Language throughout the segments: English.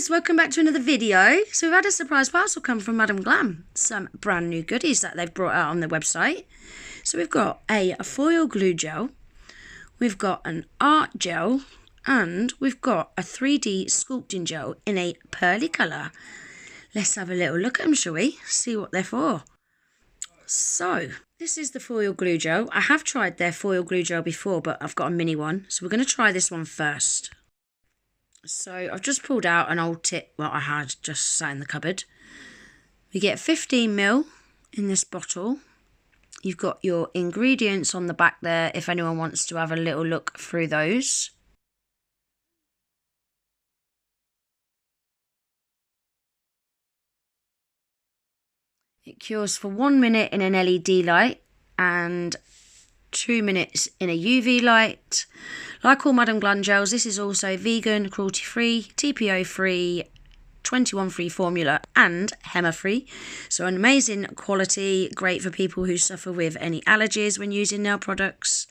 guys, welcome back to another video. So we've had a surprise parcel come from Madam Glam, some brand new goodies that they've brought out on their website. So we've got a foil glue gel, we've got an art gel, and we've got a 3D sculpting gel in a pearly colour. Let's have a little look at them, shall we? See what they're for. So this is the foil glue gel. I have tried their foil glue gel before, but I've got a mini one, so we're going to try this one first. So I've just pulled out an old tip what I had just sat in the cupboard. We get 15ml in this bottle. You've got your ingredients on the back there if anyone wants to have a little look through those. It cures for 1 minute in an LED light and 2 minutes in a UV light. Like all Madam Glam gels, this is also vegan, cruelty-free, TPO-free, 21-free formula and hema-free. So an amazing quality, great for people who suffer with any allergies when using nail products.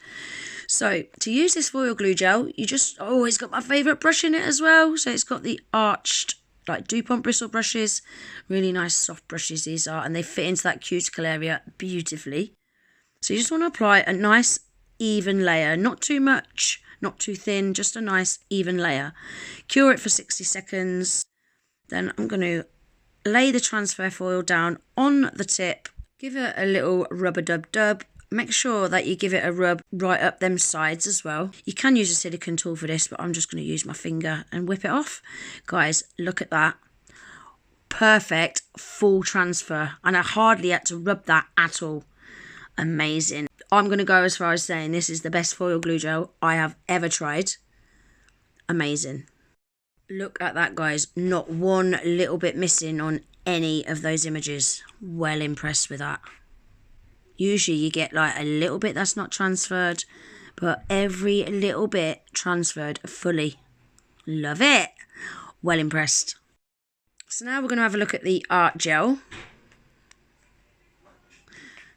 So to use this foil glue gel, you just always got my favourite brush in it as well. So it's got the arched like DuPont bristle brushes, really nice soft brushes these are, and they fit into that cuticle area beautifully. So you just want to apply a nice even layer, not too much, not too thin, just a nice even layer. Cure it for 60 seconds. Then I'm going to lay the transfer foil down on the tip, give it a little rub-a-dub-dub. Make sure that you give it a rub right up them sides as well. You can use a silicone tool for this, but I'm just going to use my finger and whip it off. Guys, look at that. Perfect full transfer. And I hardly had to rub that at all. Amazing. I'm going to go as far as saying this is the best foil glue gel I have ever tried. Amazing. Look at that, guys. Not one little bit missing on any of those images. Well impressed with that. Usually you get like a little bit that's not transferred, but every little bit transferred fully. Love it. Well impressed. So now we're going to have a look at the art gel.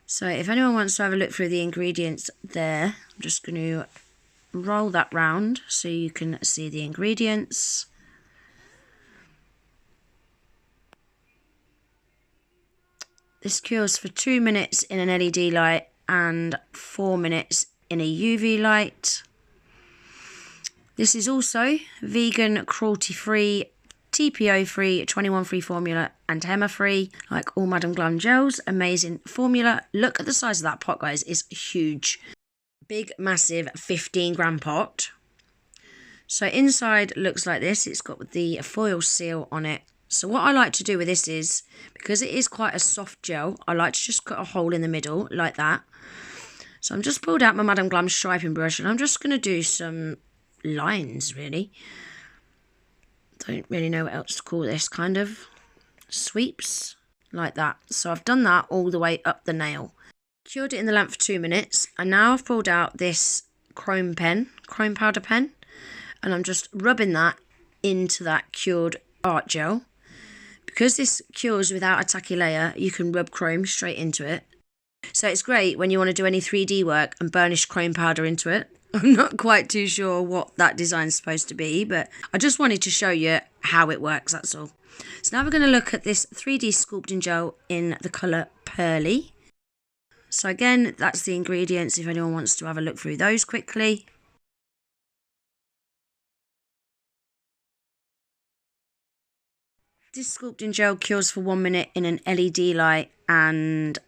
So if anyone wants to have a look through the ingredients there, I'm just going to roll that round so you can see the ingredients. This cures for 2 minutes in an LED light and 4 minutes in a UV light. This is also vegan, cruelty-free, TPO-free, 21-free formula and hema-free, like all Madam Glam gels. Amazing formula. Look at the size of that pot, guys. It's huge. Big, massive 15-gram pot. So inside looks like this. It's got the foil seal on it. So what I like to do with this is, because it is quite a soft gel, I like to just cut a hole in the middle like that. So I'm just pulled out my Madam Glam striping brush and I'm just going to do some lines, really. Don't really know what else to call this, kind of sweeps like that. So I've done that all the way up the nail. Cured it in the lamp for 2 minutes, and now I've pulled out this chrome powder pen, and I'm just rubbing that into that cured art gel. Because this cures without a tacky layer, you can rub chrome straight into it. So it's great when you want to do any 3D work and burnish chrome powder into it. I'm not quite too sure what that design's supposed to be, but I just wanted to show you how it works, that's all. So now we're going to look at this 3D sculpting gel in the colour Pearly. So again, that's the ingredients if anyone wants to have a look through those quickly. This sculpting gel cures for 1 minute in an LED light and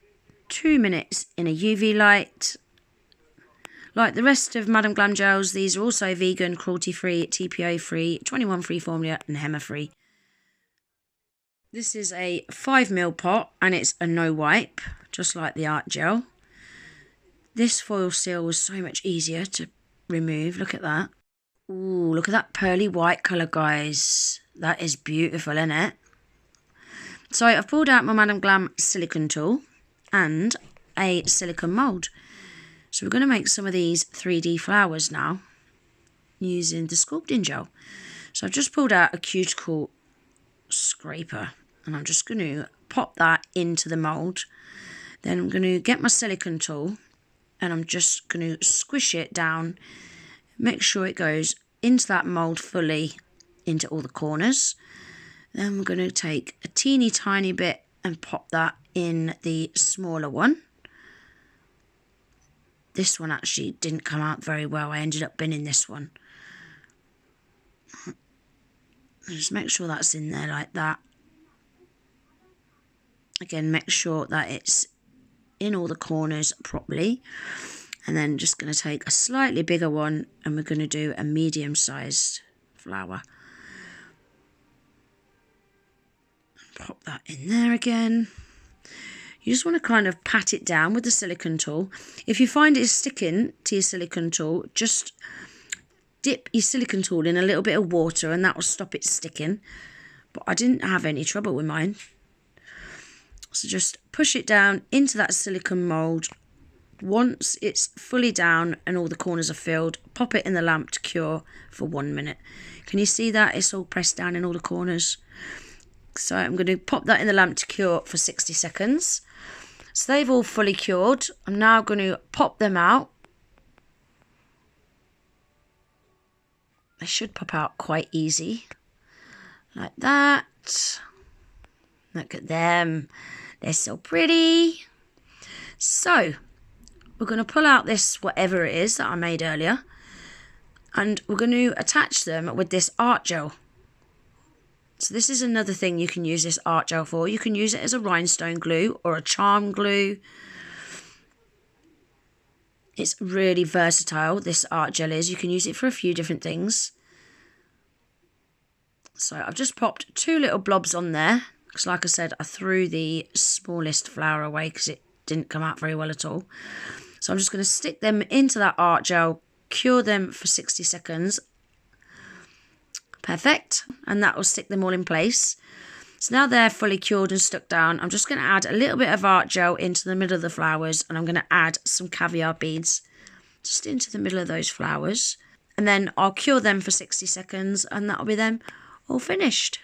2 minutes in a UV light. Like the rest of Madam Glam gels, these are also vegan, cruelty-free, TPO-free, 21-free formula and hema-free. This is a 5ml pot and it's a no wipe, just like the art gel. This foil seal was so much easier to remove. Look at that. Ooh, look at that pearly white colour, guys. That is beautiful, isn't it? So I've pulled out my Madam Glam silicone tool and a silicone mould. So we're going to make some of these 3D flowers now using the sculpting gel. So I've just pulled out a cuticle scraper and I'm just going to pop that into the mould. Then I'm going to get my silicone tool and I'm just going to squish it down, make sure it goes into that mould fully, into all the corners. Then we're going to take a teeny tiny bit and pop that in the smaller one. This one actually didn't come out very well. I ended up binning this one. Just make sure that's in there like that. Again, make sure that it's in all the corners properly. And then just going to take a slightly bigger one and we're going to do a medium-sized flower. Pop that in there again. You just want to kind of pat it down with the silicone tool. If you find it's sticking to your silicone tool, just dip your silicone tool in a little bit of water and that will stop it sticking. But I didn't have any trouble with mine. So just push it down into that silicone mould. Once it's fully down and all the corners are filled, pop it in the lamp to cure for 1 minute. Can you see that? It's all pressed down in all the corners. So I'm going to pop that in the lamp to cure for 60 seconds. So they've all fully cured. I'm now going to pop them out. They should pop out quite easy. Like that. Look at them. They're so pretty. So we're going to pull out this whatever it is that I made earlier. And we're going to attach them with this art gel. So this is another thing you can use this art gel for. You can use it as a rhinestone glue or a charm glue. It's really versatile, this art gel is. You can use it for a few different things. So I've just popped 2 little blobs on there. Because like I said, I threw the smallest flower away because it didn't come out very well at all. So I'm just going to stick them into that art gel, cure them for 60 seconds. Perfect. And that will stick them all in place. So now they're fully cured and stuck down. I'm just going to add a little bit of art gel into the middle of the flowers. And I'm going to add some caviar beads just into the middle of those flowers. And then I'll cure them for 60 seconds. And that'll be them all finished.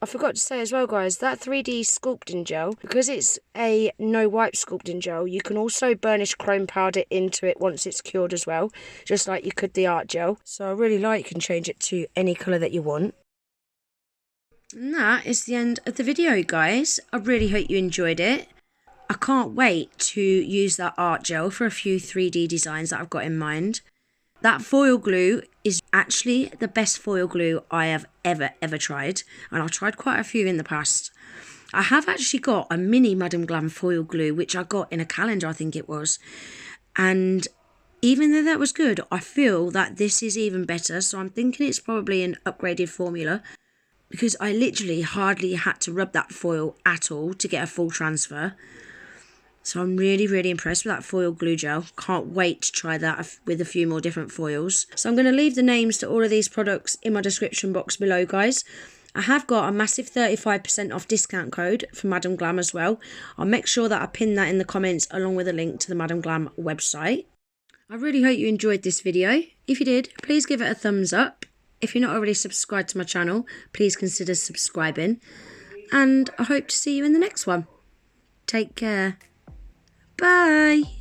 I forgot to say as well, guys, that 3D sculpting gel, because it's a no wipe sculpting gel, you can also burnish chrome powder into it once it's cured as well, just like you could the art gel. So I really like you can change it to any colour that you want. And that is the end of the video, guys. I really hope you enjoyed it. I can't wait to use that art gel for a few 3D designs that I've got in mind. That foil glue is actually the best foil glue I have ever tried. And I've tried quite a few in the past. I have actually got a mini Madam Glam foil glue, which I got in a calendar, I think it was. And even though that was good, I feel that this is even better. So I'm thinking it's probably an upgraded formula. Because I literally hardly had to rub that foil at all to get a full transfer. So I'm really impressed with that foil glue gel. Can't wait to try that with a few more different foils. So I'm going to leave the names to all of these products in my description box below, guys. I have got a massive 35% off discount code for Madam Glam as well. I'll make sure that I pin that in the comments along with a link to the Madam Glam website. I really hope you enjoyed this video. If you did, please give it a thumbs up. If you're not already subscribed to my channel, please consider subscribing. And I hope to see you in the next one. Take care. Bye.